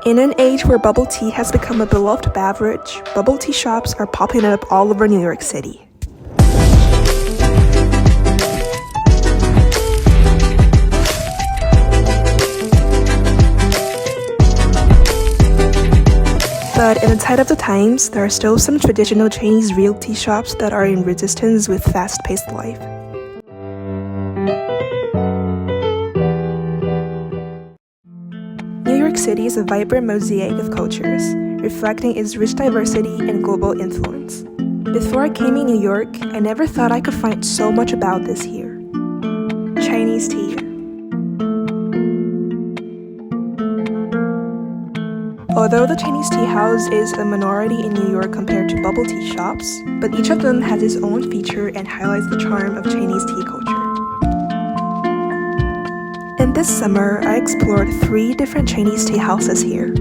In an age where bubble tea has become a beloved beverage, bubble tea shops are popping up all over New York City. But in the tide of the times, there are still some traditional Chinese real tea shops that are in resistance with fast-paced life. New York City is a vibrant mosaic of cultures, reflecting its rich diversity and global influence. Before I came in New York, I never thought I could find so much about this here. Chinese tea. Although the Chinese tea house is a minority in New York compared to bubble tea shops, but each of them has its own feature and highlights the charm of Chinese tea culture. In this summer, I explored 3 different Chinese tea houses here,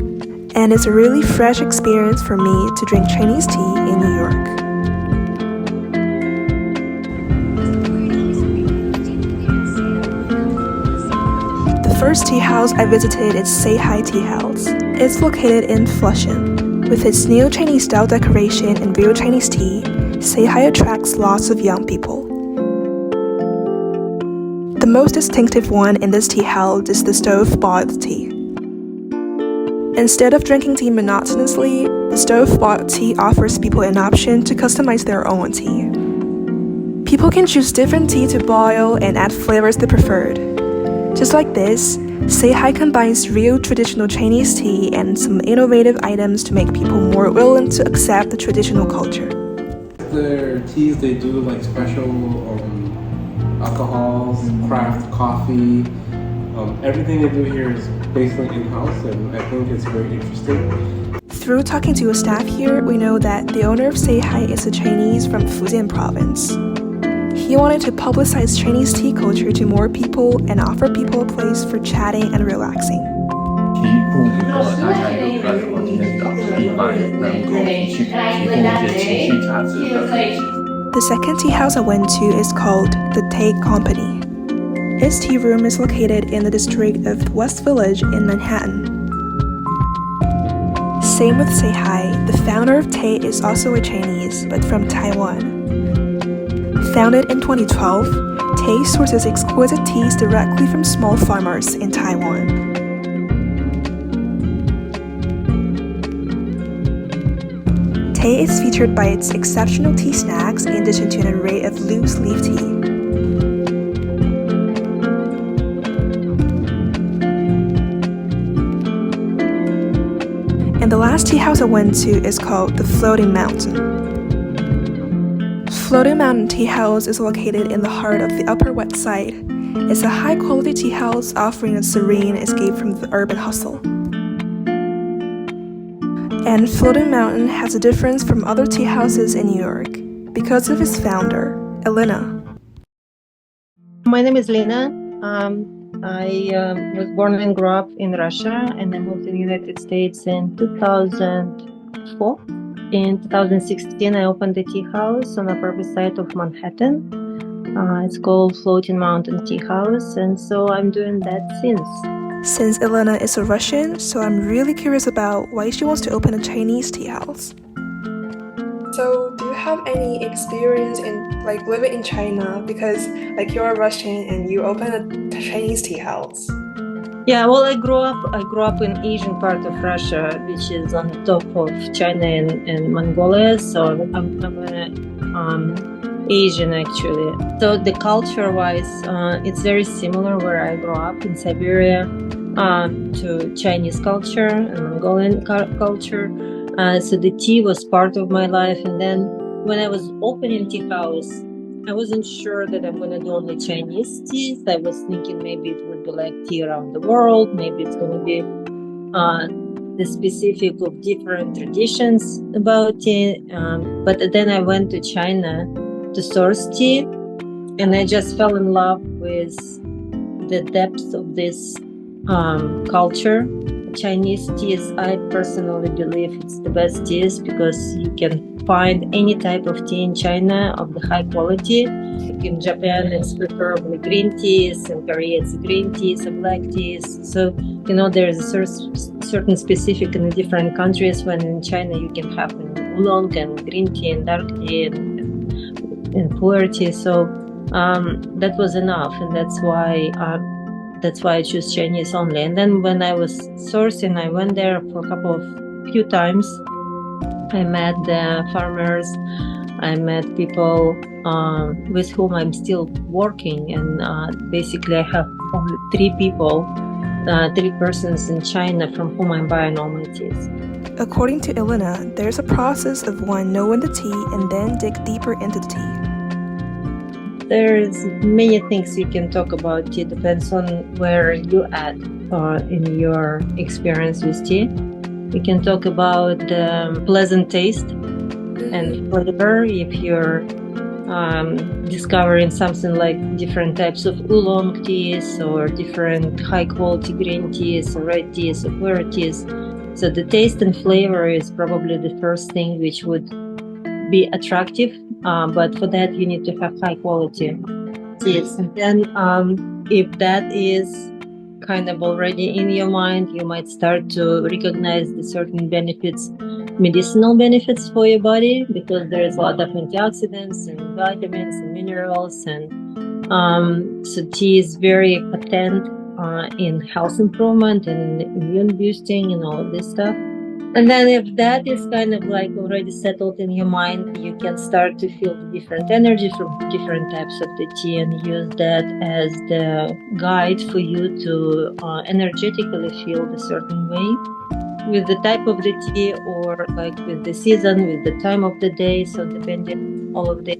and it's a really fresh experience for me to drink Chinese tea in New York. The first tea house I visited is Seihai Tea House. It's located in Flushing. With its neo-Chinese style decoration and real Chinese tea, Seihai attracts lots of young people. The most distinctive one in this tea house is the stove-boiled tea. Instead of drinking tea monotonously, the stove-boiled tea offers people an option to customize their own tea. People can choose different tea to boil and add flavors they preferred. Just like this, Seihai combines real traditional Chinese tea and some innovative items to make people more willing to accept the traditional culture. Their teas, they do like special alcohols, craft coffee. Everything they do here is basically in-house, and I think it's very interesting. Through talking to a staff here, we know that the owner of Seihai is a Chinese from Fujian province. He wanted to publicize Chinese tea culture to more people and offer people a place for chatting and relaxing. The second tea house I went to is called The Tea Company. Its tea room is located in the district of West Village in Manhattan. Same with Seihai, the founder of Tea is also a Chinese, but from Taiwan. Founded in 2012, Tea sources exquisite teas directly from small farmers in Taiwan. Tea is featured by its exceptional tea snacks in addition to an array of loose leaf tea. And the last tea house I went to is called the Floating Mountain. Floating Mountain Tea House is located in the heart of the Upper West Side. It's a high-quality tea house offering a serene escape from the urban hustle. And Floating Mountain has a difference from other tea houses in New York because of its founder, Elena. My name is Lena. I was born and grew up in Russia, and I moved to the United States in 2004. In 2016, I opened a tea house on the Upper West Side of Manhattan. It's called Floating Mountain Tea House, and so I'm doing that since. Since Elena is a Russian, so I'm really curious about why she wants to open a Chinese tea house. So, do you have any experience in living in China? Because you're a Russian and you open a Chinese tea house. Yeah, well, I grew up in Asian part of Russia, which is on the top of China and Mongolia. So I'm Asian actually. So the culture-wise, it's very similar where I grew up in Siberia to Chinese culture and Mongolian culture. So the tea was part of my life. And then when I was opening tea house, I wasn't sure that I'm going to do only Chinese teas. I was thinking maybe it would be like tea around the world. Maybe it's going to be the specific of different traditions about tea. But then I went to China to source tea, and I just fell in love with the depth of this culture. Chinese teas, I personally believe it's the best teas because you can find any type of tea in China of the high quality. In Japan, it's preferably green teas, in Korea, it's green teas and black teas. So, there's a certain specific in different countries, when in China you can have oolong and green tea and dark tea and pu'er tea. So that was enough, and that's why I choose Chinese only. And then when I was sourcing, I went there for few times. I met the farmers, I met people with whom I'm still working, and basically I have only three persons in China from whom I'm buying all my teas. According to Elena, there's a process of one knowing the tea and then dig deeper into the tea. There's many things you can talk about tea, depends on where you're at in your experience with tea. We can talk about the pleasant taste and flavor if you're discovering something like different types of oolong teas or different high quality green teas or red teas or pu'er teas. So the taste and flavor is probably the first thing which would be attractive, but for that you need to have high quality teas. And then if that is kind of already in your mind, you might start to recognize the certain benefits, medicinal benefits for your body, because there is a lot of antioxidants and vitamins and minerals, and so tea is very potent in health improvement and immune boosting and all of this stuff. And then if that is kind of like already settled in your mind, you can start to feel the different energy from different types of the tea and use that as the guide for you to energetically feel a certain way with the type of the tea, or like with the season, with the time of the day. So depending on all of the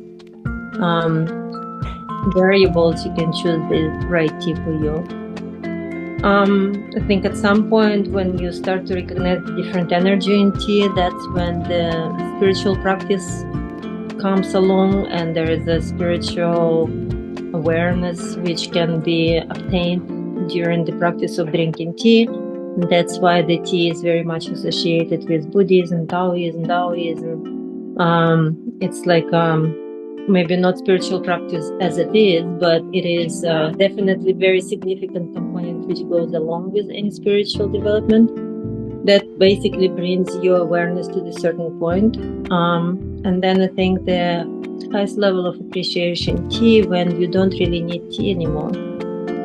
variables, you can choose the right tea for you. I think at some point when you start to recognize different energy in tea, that's when the spiritual practice comes along, and there is a spiritual awareness which can be obtained during the practice of drinking tea. And that's why the tea is very much associated with Buddhism, Taoism. It's like maybe not spiritual practice as it is, but it is definitely very significant component which goes along with any spiritual development that basically brings your awareness to the certain point. And then I think the highest level of appreciation tea when you don't really need tea anymore.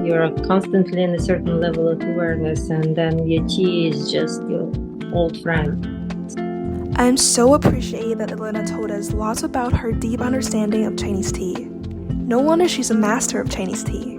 You're constantly in a certain level of awareness, and then your tea is just your old friend. I'm so appreciative that Elena told us lots about her deep understanding of Chinese tea. No wonder she's a master of Chinese tea.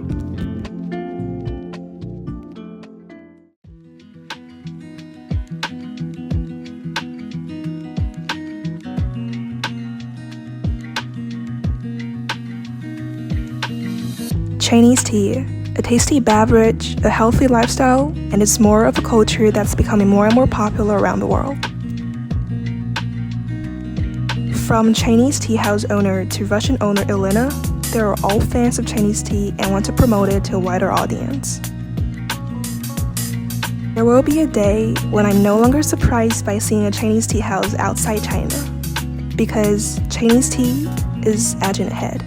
Chinese tea, a tasty beverage, a healthy lifestyle, and it's more of a culture that's becoming more and more popular around the world. From Chinese tea house owner to Russian owner Elena, they are all fans of Chinese tea and want to promote it to a wider audience. There will be a day when I'm no longer surprised by seeing a Chinese tea house outside China, because Chinese tea is edging ahead.